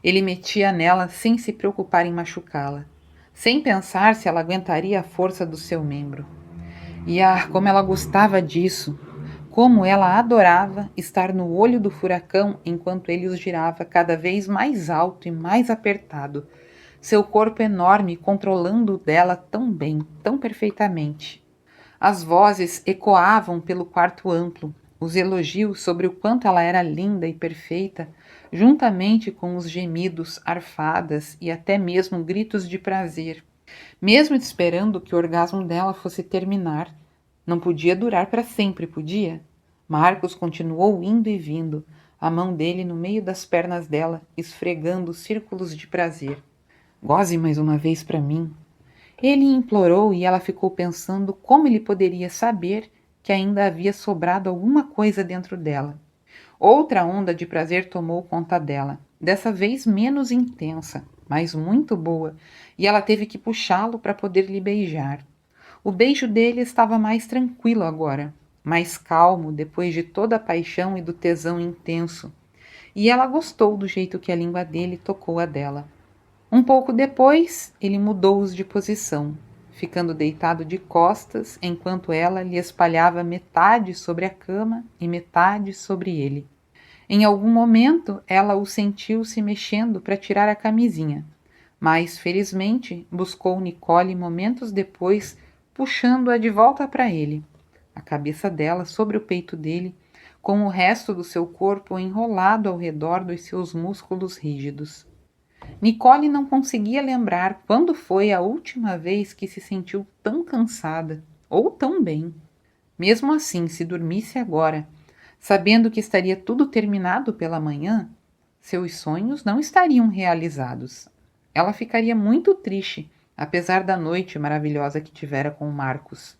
Ele metia nela sem se preocupar em machucá-la, sem pensar se ela aguentaria a força do seu membro. E como ela gostava disso! Como ela adorava estar no olho do furacão enquanto ele os girava cada vez mais alto e mais apertado, seu corpo enorme controlando o dela tão bem, tão perfeitamente. As vozes ecoavam pelo quarto amplo, os elogios sobre o quanto ela era linda e perfeita, juntamente com os gemidos, arfadas e até mesmo gritos de prazer, mesmo esperando que o orgasmo dela fosse terminar. Não podia durar para sempre, podia? Marcos continuou indo e vindo, a mão dele no meio das pernas dela, esfregando círculos de prazer. Goze mais uma vez para mim. Ele implorou e ela ficou pensando como ele poderia saber que ainda havia sobrado alguma coisa dentro dela. Outra onda de prazer tomou conta dela, dessa vez menos intensa, mas muito boa, e ela teve que puxá-lo para poder lhe beijar. O beijo dele estava mais tranquilo agora, mais calmo depois de toda a paixão e do tesão intenso, e ela gostou do jeito que a língua dele tocou a dela. Um pouco depois, ele mudou-os de posição, ficando deitado de costas enquanto ela lhe espalhava metade sobre a cama e metade sobre ele. Em algum momento, ela o sentiu se mexendo para tirar a camisinha, mas, felizmente, buscou Nicole momentos depois, puxando-a de volta para ele, a cabeça dela sobre o peito dele, com o resto do seu corpo enrolado ao redor dos seus músculos rígidos. Nicole não conseguia lembrar quando foi a última vez que se sentiu tão cansada, ou tão bem. Mesmo assim, se dormisse agora, sabendo que estaria tudo terminado pela manhã, seus sonhos não estariam realizados. Ela ficaria muito triste, apesar da noite maravilhosa que tivera com Marcos.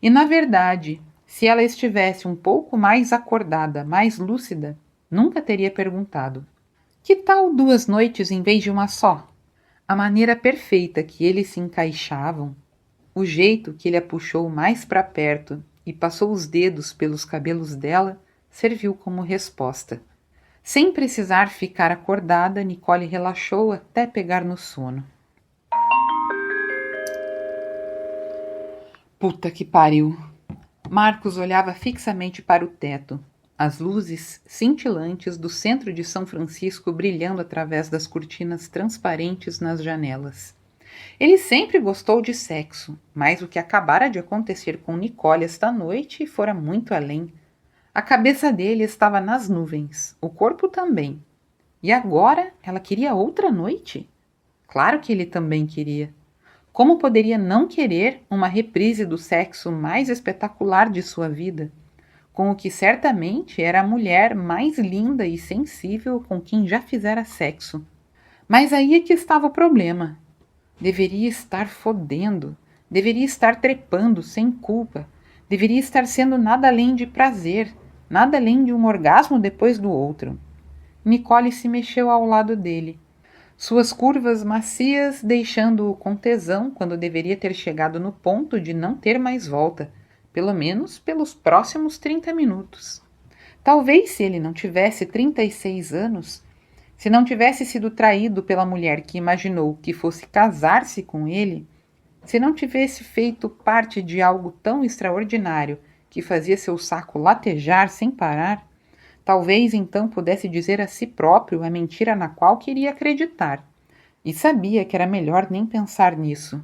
E, na verdade, se ela estivesse um pouco mais acordada, mais lúcida, nunca teria perguntado: que tal 2 noites em vez de uma só? A maneira perfeita que eles se encaixavam, o jeito que ele a puxou mais para perto e passou os dedos pelos cabelos dela, serviu como resposta. Sem precisar ficar acordada, Nicole relaxou até pegar no sono. Puta que pariu! Marcos olhava fixamente para o teto, as luzes cintilantes do centro de São Francisco brilhando através das cortinas transparentes nas janelas. Ele sempre gostou de sexo, mas o que acabara de acontecer com Nicole esta noite fora muito além. A cabeça dele estava nas nuvens, o corpo também. E agora ela queria outra noite? Claro que ele também queria. Como poderia não querer uma reprise do sexo mais espetacular de sua vida, com o que certamente era a mulher mais linda e sensível com quem já fizera sexo? Mas aí é que estava o problema. Deveria estar fodendo, deveria estar trepando sem culpa, deveria estar sendo nada além de prazer, nada além de um orgasmo depois do outro. Nicole se mexeu ao lado dele, suas curvas macias deixando-o com tesão quando deveria ter chegado no ponto de não ter mais volta, pelo menos pelos próximos 30 minutos. Talvez se ele não tivesse 36 anos, se não tivesse sido traído pela mulher que imaginou que fosse casar-se com ele, se não tivesse feito parte de algo tão extraordinário que fazia seu saco latejar sem parar, talvez então pudesse dizer a si próprio a mentira na qual queria acreditar. E sabia que era melhor nem pensar nisso,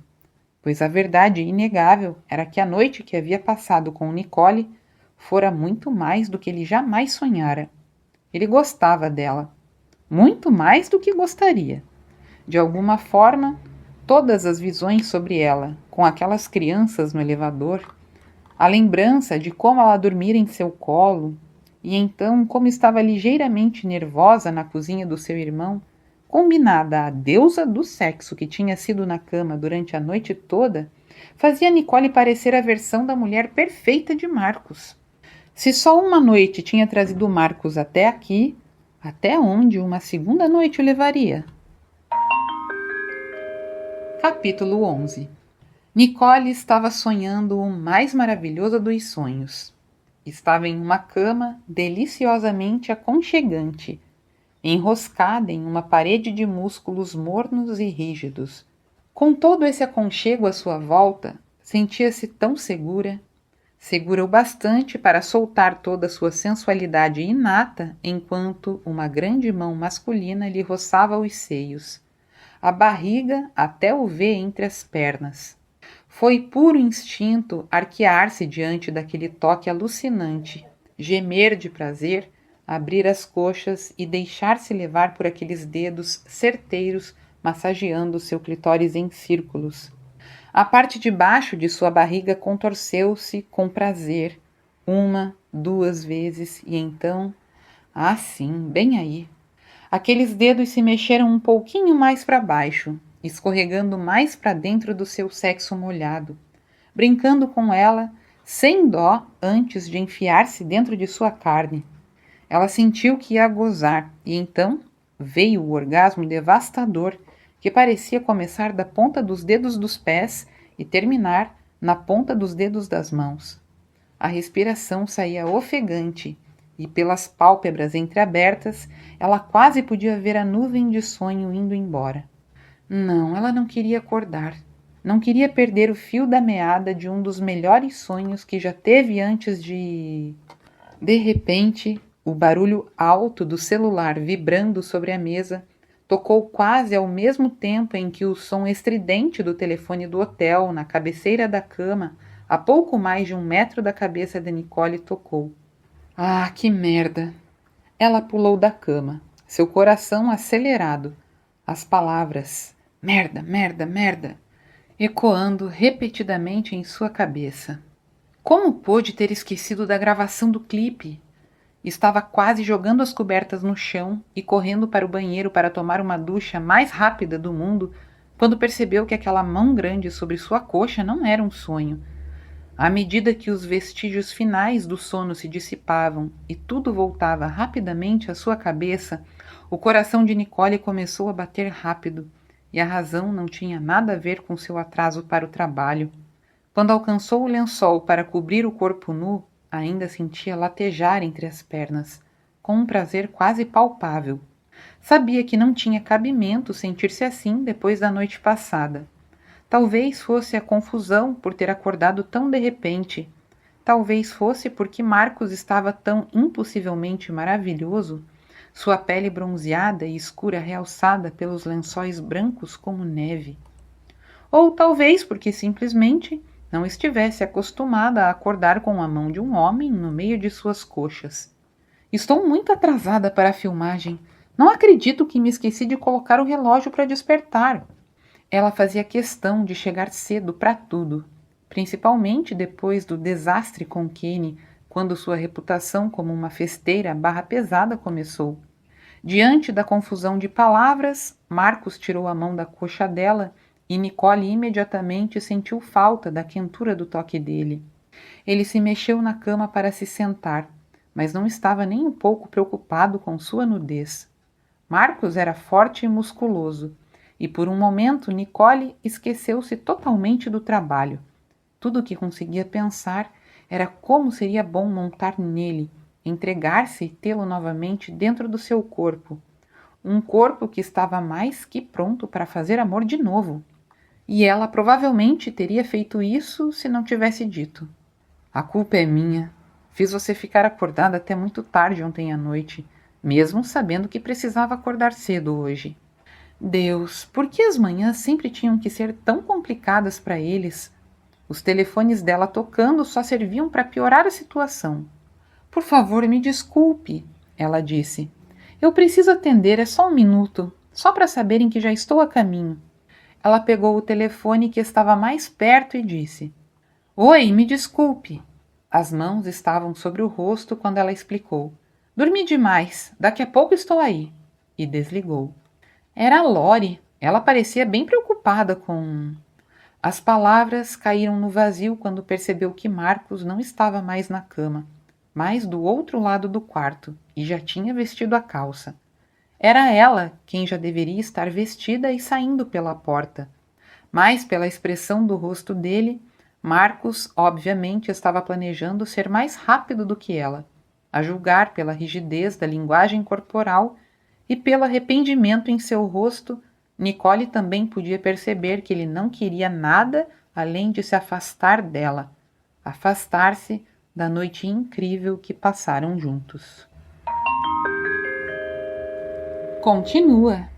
pois a verdade inegável era que a noite que havia passado com Nicole fora muito mais do que ele jamais sonhara. Ele gostava dela. Muito mais do que gostaria. De alguma forma, todas as visões sobre ela, com aquelas crianças no elevador, a lembrança de como ela dormira em seu colo, e então como estava ligeiramente nervosa na cozinha do seu irmão, combinada à deusa do sexo que tinha sido na cama durante a noite toda, fazia Nicole parecer a versão da mulher perfeita de Marcos. Se só uma noite tinha trazido Marcos até aqui, até onde uma segunda noite o levaria? Capítulo 11. Nicole estava sonhando o mais maravilhoso dos sonhos. Estava em uma cama deliciosamente aconchegante, enroscada em uma parede de músculos mornos e rígidos. Com todo esse aconchego à sua volta, sentia-se tão segura, segura o bastante para soltar toda a sua sensualidade inata enquanto uma grande mão masculina lhe roçava os seios, a barriga até o V entre as pernas. Foi puro instinto arquear-se diante daquele toque alucinante, gemer de prazer, abrir as coxas e deixar-se levar por aqueles dedos certeiros massageando seu clitóris em círculos. A parte de baixo de sua barriga contorceu-se com prazer, 1, 2 vezes, e então... Ah, sim, bem aí. Aqueles dedos se mexeram um pouquinho mais para baixo, escorregando mais para dentro do seu sexo molhado, brincando com ela, sem dó, antes de enfiar-se dentro de sua carne. Ela sentiu que ia gozar, e então veio o orgasmo devastador, que parecia começar da ponta dos dedos dos pés e terminar na ponta dos dedos das mãos. A respiração saía ofegante e, pelas pálpebras entreabertas, ela quase podia ver a nuvem de sonho indo embora. Não, ela não queria acordar. Não queria perder o fio da meada de um dos melhores sonhos que já teve antes de... De repente, o barulho alto do celular vibrando sobre a mesa tocou quase ao mesmo tempo em que o som estridente do telefone do hotel, na cabeceira da cama, a pouco mais de 1 metro da cabeça de Nicole, tocou. Ah, que merda! Ela pulou da cama, seu coração acelerado, as palavras merda, merda, merda, ecoando repetidamente em sua cabeça. Como pôde ter esquecido da gravação do clipe? Estava quase jogando as cobertas no chão e correndo para o banheiro para tomar uma ducha mais rápida do mundo, quando percebeu que aquela mão grande sobre sua coxa não era um sonho. À medida que os vestígios finais do sono se dissipavam e tudo voltava rapidamente à sua cabeça, o coração de Nicole começou a bater rápido, e a razão não tinha nada a ver com seu atraso para o trabalho. Quando alcançou o lençol para cobrir o corpo nu, ainda sentia latejar entre as pernas, com um prazer quase palpável. Sabia que não tinha cabimento sentir-se assim depois da noite passada. Talvez fosse a confusão por ter acordado tão de repente. Talvez fosse porque Marcos estava tão impossivelmente maravilhoso, sua pele bronzeada e escura realçada pelos lençóis brancos como neve. Ou talvez porque simplesmente não estivesse acostumada a acordar com a mão de um homem no meio de suas coxas. Estou muito atrasada para a filmagem. Não acredito que me esqueci de colocar o relógio para despertar. Ela fazia questão de chegar cedo para tudo, principalmente depois do desastre com Kenny, quando sua reputação como uma festeira barra pesada começou. Diante da confusão de palavras, Marcos tirou a mão da coxa dela e Nicole imediatamente sentiu falta da quentura do toque dele. Ele se mexeu na cama para se sentar, mas não estava nem um pouco preocupado com sua nudez. Marcos era forte e musculoso, e por um momento Nicole esqueceu-se totalmente do trabalho. Tudo o que conseguia pensar era como seria bom montar nele, entregar-se e tê-lo novamente dentro do seu corpo. Um corpo que estava mais que pronto para fazer amor de novo. E ela provavelmente teria feito isso se não tivesse dito: "A culpa é minha. Fiz você ficar acordada até muito tarde ontem à noite, mesmo sabendo que precisava acordar cedo hoje." Deus, por que as manhãs sempre tinham que ser tão complicadas para eles? Os telefones dela tocando só serviam para piorar a situação. "Por favor, me desculpe", ela disse. "Eu preciso atender, é só um minuto, só para saberem que já estou a caminho." Ela pegou o telefone que estava mais perto e disse: "Oi, me desculpe." As mãos estavam sobre o rosto quando ela explicou: "Dormi demais, daqui a pouco estou aí." E desligou. Era a Lori. Ela parecia bem preocupada com... As palavras caíram no vazio quando percebeu que Marcos não estava mais na cama, mas do outro lado do quarto, e já tinha vestido a calça. Era ela quem já deveria estar vestida e saindo pela porta. Mas, pela expressão do rosto dele, Marcos, obviamente, estava planejando ser mais rápido do que ela, a julgar pela rigidez da linguagem corporal e pelo arrependimento em seu rosto. Nicole também podia perceber que ele não queria nada além de se afastar dela, afastar-se da noite incrível que passaram juntos. Continua!